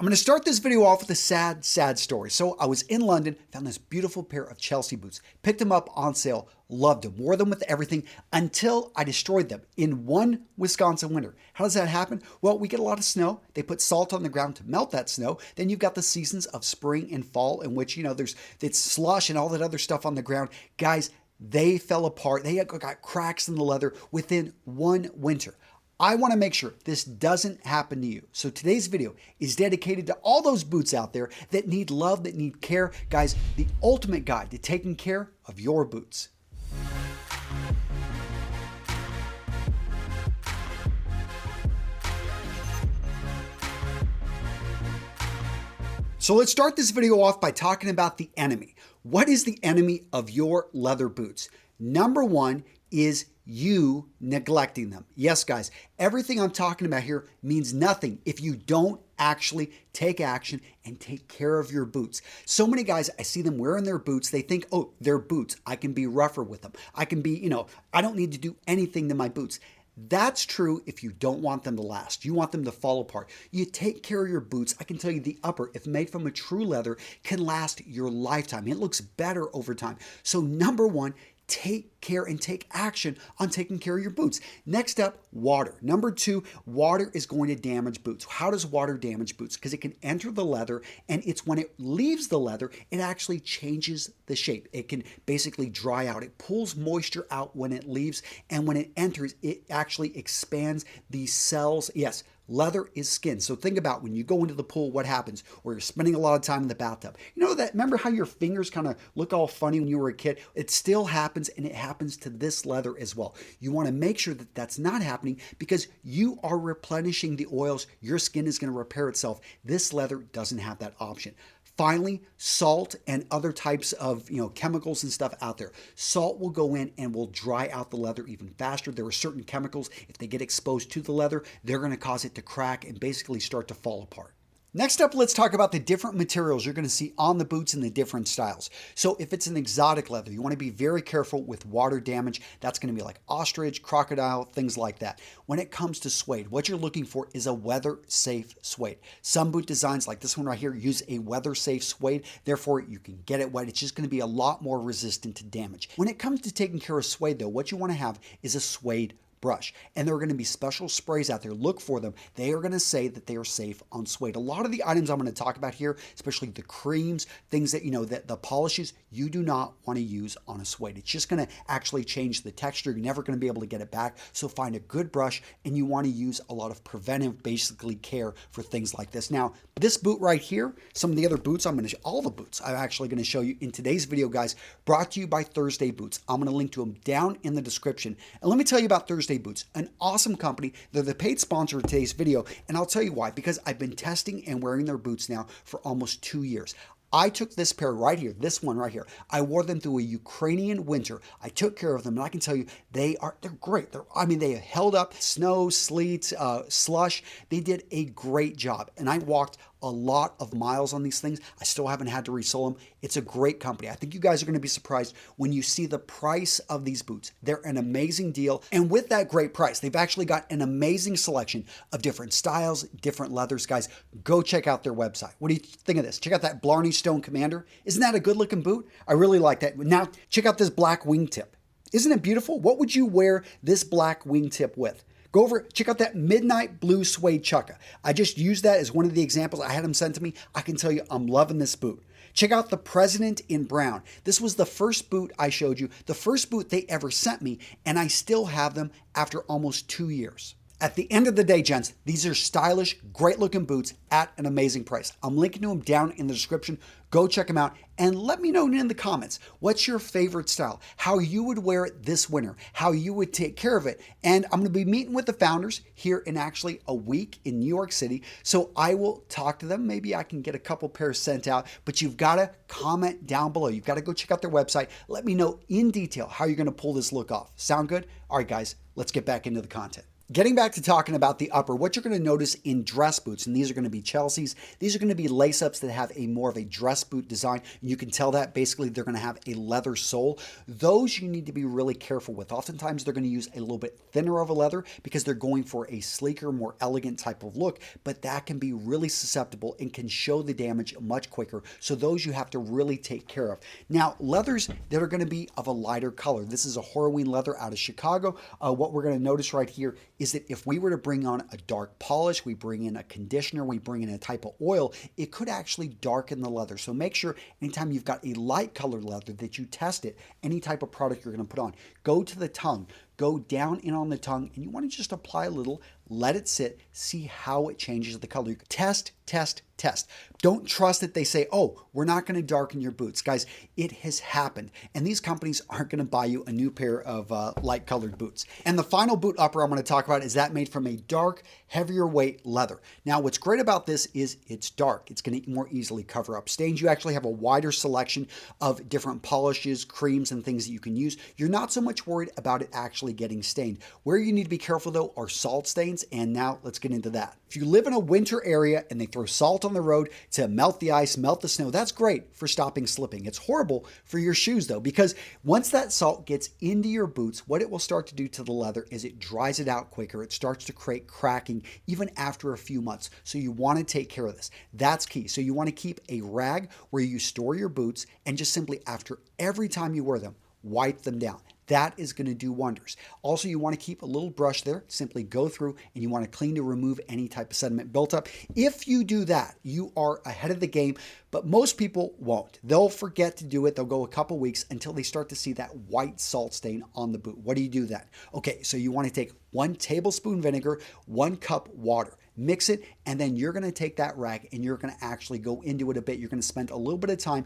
I'm going to start this video off with a sad story. So I was in London, found this beautiful pair of Chelsea boots, picked them up on sale, loved them, wore them with everything until I destroyed them in one Wisconsin winter. How does that happen? Well, we get a lot of snow. They put salt on the ground to melt that snow. Then you've got the seasons of spring and fall in which, it's slush and all that other stuff on the ground. Guys, they fell apart. They got cracks in the leather within one winter. I want to make sure this doesn't happen to you. So today's video is dedicated to all those boots out there that need love, that need care. Guys, the ultimate guide to taking care of your boots. So let's start this video off by talking about the enemy. What is the enemy of your leather boots? Number one is you neglecting them. Yes, guys, everything I'm talking about here means nothing if you don't actually take action and take care of your boots. So many guys, I see them wearing their boots. They think, oh, they're boots. I can be rougher with them. I can be, I don't need to do anything to my boots. That's true if you don't want them to last. You want them to fall apart. You take care of your boots. I can tell you the upper, if made from a true leather, can last your lifetime. It looks better over time. So number one, take care and take action on taking care of your boots. Next up, water. Number two, water is going to damage boots. How does water damage boots? Because it can enter the leather, and it's when it leaves the leather, it actually changes the shape. It can basically dry out. It pulls moisture out when it leaves, and when it enters, it actually expands the cells. Yes, leather is skin. So think about when you go into the pool, what happens? Or you're spending a lot of time in the bathtub. Remember how your fingers kind of look all funny when you were a kid? It still happens, and it happens to this leather as well. You want to make sure that that's not happening because you are replenishing the oils. Your skin is going to repair itself. This leather doesn't have that option. Finally, salt and other types of chemicals and stuff out there. Salt will go in and will dry out the leather even faster. There are certain chemicals, if they get exposed to the leather, they're going to cause it to crack and basically start to fall apart. Next up, let's talk about the different materials you're going to see on the boots in the different styles. So if it's an exotic leather, you want to be very careful with water damage. That's going to be like ostrich, crocodile, things like that. When it comes to suede, what you're looking for is a weather-safe suede. Some boot designs like this one right here use a weather-safe suede. Therefore, you can get it wet. It's just going to be a lot more resistant to damage. When it comes to taking care of suede, though, what you want to have is a suede brush. And there are going to be special sprays out there. Look for them. They are going to say that they are safe on suede. A lot of the items I'm going to talk about here, especially the creams, things that, that the polishes, you do not want to use on a suede. It's just going to actually change the texture. You're never going to be able to get it back. So find a good brush, and you want to use a lot of preventive, basically, care for things like this. Now, this boot right here, some of the other boots, all the boots I'm actually going to show you in today's video, guys, brought to you by Thursday Boots. I'm going to link to them down in the description. And let me tell you about Thursday Boots, an awesome company. They're the paid sponsor of today's video, and I'll tell you why. Because I've been testing and wearing their boots now for almost 2 years. I took this pair right here, this one right here. I wore them through a Ukrainian winter. I took care of them, and I can tell you they're great. They held up snow, sleet, slush. They did a great job, and I walked a lot of miles on these things. I still haven't had to resole them. It's a great company. I think you guys are going to be surprised when you see the price of these boots. They're an amazing deal, and with that great price, they've actually got an amazing selection of different styles, different leathers. Guys, go check out their website. What do you think of this? Check out that Blarney Stone Commander. Isn't that a good looking boot? I really like that. Now, check out this black wingtip. Isn't it beautiful? What would you wear this black wingtip with? Go over, check out that midnight blue suede chukka. I just used that as one of the examples. I had them sent to me. I can tell you I'm loving this boot. Check out the President in brown. This was the first boot I showed you, the first boot they ever sent me, and I still have them after almost 2 years. At the end of the day, gents, these are stylish, great-looking boots at an amazing price. I'm linking to them down in the description. Go check them out and let me know in the comments, what's your favorite style, how you would wear it this winter, how you would take care of it. And I'm going to be meeting with the founders here in actually a week in New York City. So I will talk to them. Maybe I can get a couple pairs sent out, but you've got to comment down below. You've got to go check out their website. Let me know in detail how you're going to pull this look off. Sound good? All right, guys, let's get back into the content. Getting back to talking about the upper, what you're going to notice in dress boots, and these are going to be Chelsea's, these are going to be lace-ups that have a more of a dress boot design. And you can tell that basically they're going to have a leather sole. Those you need to be really careful with. Oftentimes they're going to use a little bit thinner of a leather because they're going for a sleeker, more elegant type of look, but that can be really susceptible and can show the damage much quicker. So those you have to really take care of. Now, leathers that are going to be of a lighter color. This is a Horween leather out of Chicago. What we're going to notice right here is that if we were to bring on a dark polish, we bring in a conditioner, we bring in a type of oil, it could actually darken the leather. So make sure anytime you've got a light colored leather that you test it, any type of product you're going to put on, go to the tongue, go down in on the tongue, and you want to just apply a little, let it sit, see how it changes the color. Test, test, test. Don't trust that they say, oh, we're not going to darken your boots. Guys, it has happened. And these companies aren't going to buy you a new pair of light colored boots. And the final boot upper I'm going to talk about is that made from a dark, heavier weight leather. Now, what's great about this is it's dark. It's going to more easily cover up stains. You actually have a wider selection of different polishes, creams, and things that you can use. You're not so much worried about it actually getting stained. Where you need to be careful though are salt stains. And now let's get into that. If you live in a winter area and they throw salt on the road to melt the ice, melt the snow, that's great for stopping slipping. It's horrible for your shoes though, because once that salt gets into your boots, what it will start to do to the leather is it dries it out quicker. It starts to create cracking even after a few months. So you want to take care of this. That's key. So you want to keep a rag where you store your boots and just simply after every time you wear them, wipe them down. That is going to do wonders. Also, you want to keep a little brush there. Simply go through and you want to clean to remove any type of sediment built up. If you do that, you are ahead of the game, but most people won't. They'll forget to do it. They'll go a couple weeks until they start to see that white salt stain on the boot. What do you do then? Okay, so you want to take 1 tablespoon vinegar, 1 cup water. Mix it, and then you're going to take that rag and you're going to actually go into it a bit. You're going to spend a little bit of time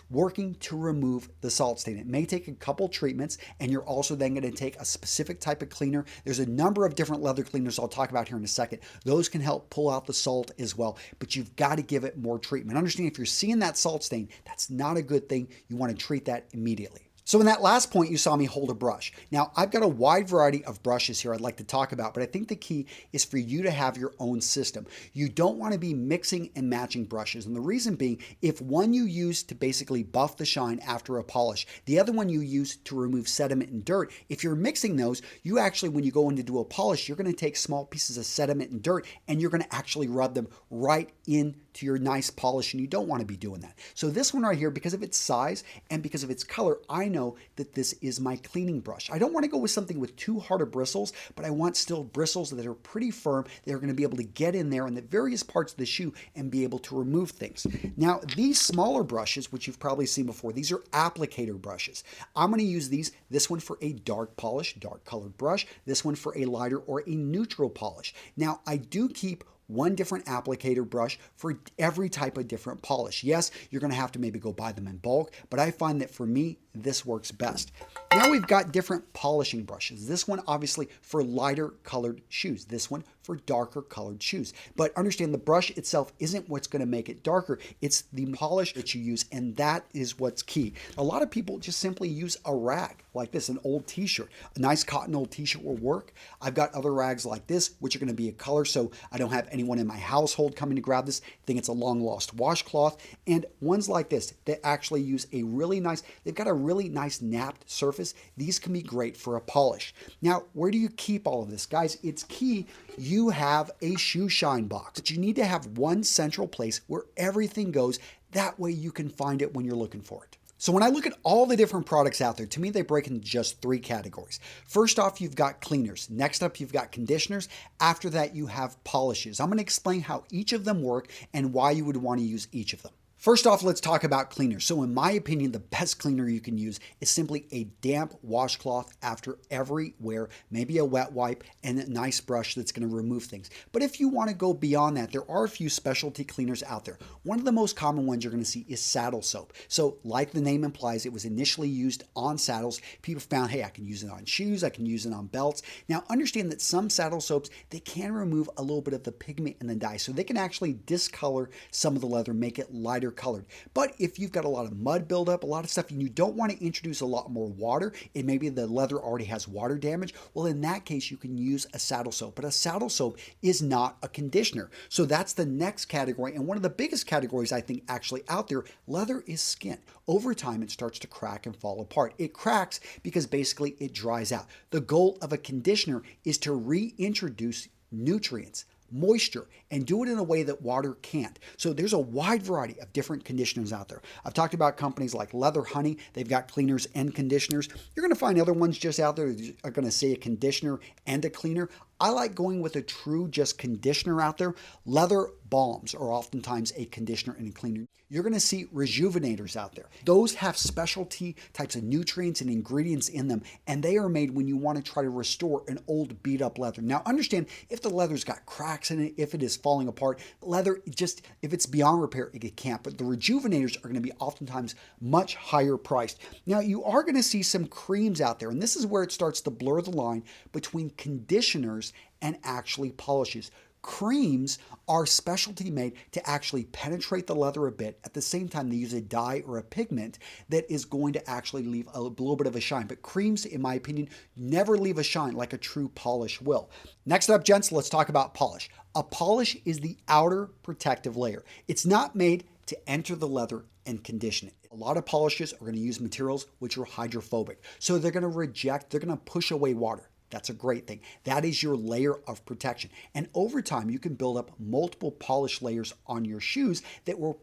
working to remove the salt stain. It may take a couple treatments, and you're also then going to take a specific type of cleaner. There's a number of different leather cleaners I'll talk about here in a second. Those can help pull out the salt as well, but you've got to give it more treatment. Understand, if you're seeing that salt stain, that's not a good thing. You want to treat that immediately. So in that last point, you saw me hold a brush. Now, I've got a wide variety of brushes here I'd like to talk about, but I think the key is for you to have your own system. You don't want to be mixing and matching brushes. And the reason being, if one you use to basically buff the shine after a polish, the other one you use to remove sediment and dirt, if you're mixing those, you actually, when you go in to do a polish, you're going to take small pieces of sediment and dirt and you're going to actually rub them right into your nice polish, and you don't want to be doing that. So this one right here, because of its size and because of its color, I know that this is my cleaning brush. I don't want to go with something with too hard of bristles, but I want still bristles that are pretty firm. They're going to be able to get in there in the various parts of the shoe and be able to remove things. Now, these smaller brushes, which you've probably seen before, these are applicator brushes. I'm going to use these, this one for a dark polish, dark colored brush, this one for a lighter or a neutral polish. Now, I do keep 1 different applicator brush for every type of different polish. Yes, you're going to have to maybe go buy them in bulk, but I find that for me, this works best. Now we've got different polishing brushes. This one obviously for lighter colored shoes. This one for darker colored shoes. But understand, the brush itself isn't what's going to make it darker. It's the polish that you use, and that is what's key. A lot of people just simply use a rag like this, an old t-shirt. A nice cotton old t-shirt will work. I've got other rags like this, which are going to be a color, so I don't have anyone in my household coming to grab this. I think it's a long lost washcloth. And ones like this that actually use a really nice, they've got a really nice napped surface. These can be great for a polish. Now, where do you keep all of this? Guys, it's key you have a shoe shine box. But you need to have one central place where everything goes. That way you can find it when you're looking for it. So when I look at all the different products out there, to me, they break into just 3 categories. First off, you've got cleaners. Next up, you've got conditioners. After that, you have polishes. I'm going to explain how each of them work and why you would want to use each of them. First off, let's talk about cleaners. So in my opinion, the best cleaner you can use is simply a damp washcloth after every wear, maybe a wet wipe and a nice brush that's going to remove things. But if you want to go beyond that, there are a few specialty cleaners out there. One of the most common ones you're going to see is saddle soap. So like the name implies, it was initially used on saddles. People found, hey, I can use it on shoes, I can use it on belts. Now understand that some saddle soaps, they can remove a little bit of the pigment in the dye. So they can actually discolor some of the leather, make it lighter lighter colored. But if you've got a lot of mud buildup, a lot of stuff, and you don't want to introduce a lot more water, and maybe the leather already has water damage, well, in that case, you can use a saddle soap. But a saddle soap is not a conditioner. So that's the next category. And one of the biggest categories, I think, actually out there, leather is skin. Over time, it starts to crack and fall apart. It cracks because basically it dries out. The goal of a conditioner is to reintroduce nutrients, moisture, and do it in a way that water can't. So there's a wide variety of different conditioners out there. I've talked about companies like Leather Honey. They've got cleaners and conditioners. You're going to find other ones just out there that are going to say a conditioner and a cleaner. I like going with a true just conditioner out there. Leather balms are oftentimes a conditioner and a cleaner. You're going to see rejuvenators out there. Those have specialty types of nutrients and ingredients in them, and they are made when you want to try to restore an old beat up leather. Now understand, if the leather's got cracks in it, if it is falling apart, leather, just if it's beyond repair, it can't. But the rejuvenators are going to be oftentimes much higher priced. Now you are going to see some creams out there, and this is where it starts to blur the line between conditioners and actually polishes. Creams are specialty made to actually penetrate the leather a bit. At the same time, they use a dye or a pigment that is going to actually leave a little bit of a shine. But creams, in my opinion, never leave a shine like a true polish will. Next up, gents, let's talk about polish. A polish is the outer protective layer. It's not made to enter the leather and condition it. A lot of polishes are going to use materials which are hydrophobic. So they're going to push away water. That's a great thing. That is your layer of protection. And over time, you can build up multiple polish layers on your shoes that will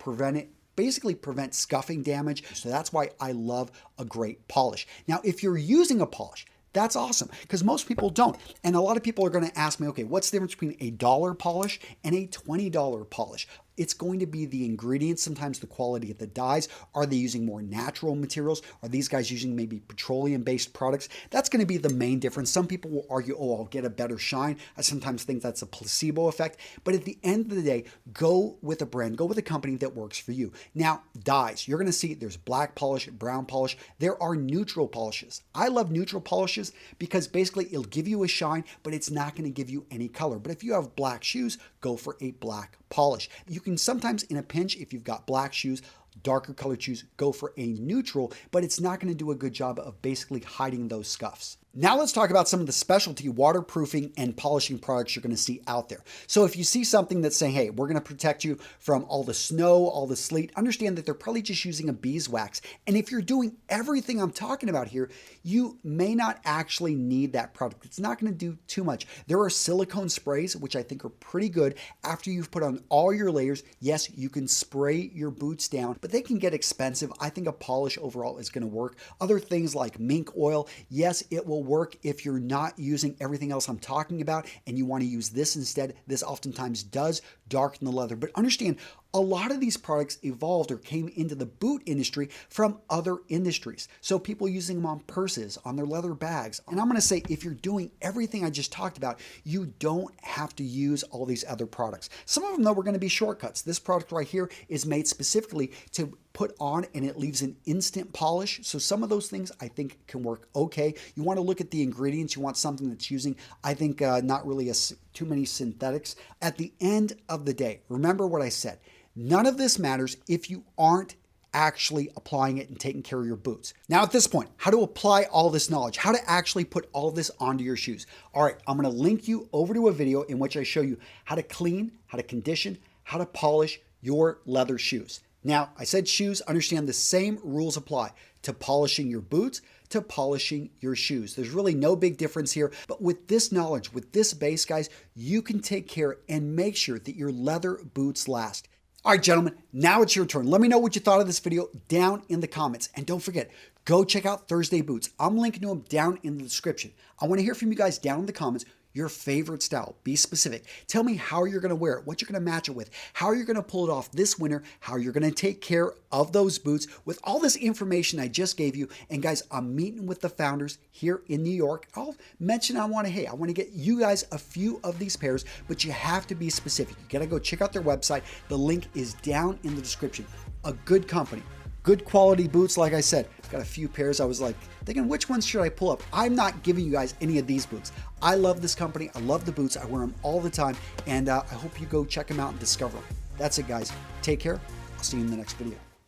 basically prevent scuffing damage. So that's why I love a great polish. Now, if you're using a polish, that's awesome, because most people don't. And a lot of people are going to ask me, okay, what's the difference between a $1 polish and a $20 polish? It's going to be the ingredients, sometimes the quality of the dyes. Are they using more natural materials? Are these guys using maybe petroleum-based products? That's going to be the main difference. Some people will argue, oh, I'll get a better shine. I sometimes think that's a placebo effect. But at the end of the day, go with a brand, go with a company that works for you. Now, dyes, you're going to see there's black polish, brown polish. There are neutral polishes. I love neutral polishes because basically it'll give you a shine, but it's not going to give you any color. But if you have black shoes, go for a black polish. You can sometimes, in a pinch, if you've got black shoes, darker colored shoes, go for a neutral, but it's not going to do a good job of basically hiding those scuffs. Now let's talk about some of the specialty waterproofing and polishing products you're going to see out there. So if you see something that's saying, hey, we're going to protect you from all the snow, all the sleet, understand that they're probably just using a beeswax. And if you're doing everything I'm talking about here, you may not actually need that product. It's not going to do too much. There are silicone sprays, which I think are pretty good. After you've put on all your layers, yes, you can spray your boots down, but they can get expensive. I think a polish overall is going to work. Other things like mink oil, yes, it will work if you're not using everything else I'm talking about and you want to use this instead. This oftentimes does darken the leather, but understand a lot of these products evolved or came into the boot industry from other industries. So people using them on purses, on their leather bags. And I'm going to say, if you're doing everything I just talked about, you don't have to use all these other products. Some of them, though, are going to be shortcuts. This product right here is made specifically to put on and it leaves an instant polish. So some of those things I think can work okay. You want to look at the ingredients. You want something that's using, I think, not really too many synthetics. At the end of the day, remember what I said. None of this matters if you aren't actually applying it and taking care of your boots. Now at this point, how to apply all this knowledge, how to actually put all this onto your shoes. All right, I'm going to link you over to a video in which I show you how to clean, how to condition, how to polish your leather shoes. Now, I said shoes, understand the same rules apply to polishing your boots, to polishing your shoes. There's really no big difference here, but with this knowledge, with this base, guys, you can take care and make sure that your leather boots last. All right, gentlemen, now it's your turn. Let me know what you thought of this video down in the comments. And don't forget, go check out Thursday Boots. I'm linking to them down in the description. I want to hear from you guys down in the comments. Your favorite style. Be specific. Tell me how you're going to wear it, what you're going to match it with, how you're going to pull it off this winter, how you're going to take care of those boots with all this information I just gave you. And guys, I'm meeting with the founders here in New York. I'll mention I want to get you guys a few of these pairs, but you have to be specific. You got to go check out their website. The link is down in the description. A good company. Good quality boots, like I said. Got a few pairs. I was like thinking, which ones should I pull up? I'm not giving you guys any of these boots. I love this company. I love the boots. I wear them all the time. And I hope you go check them out and discover them. That's it, guys. Take care. I'll see you in the next video.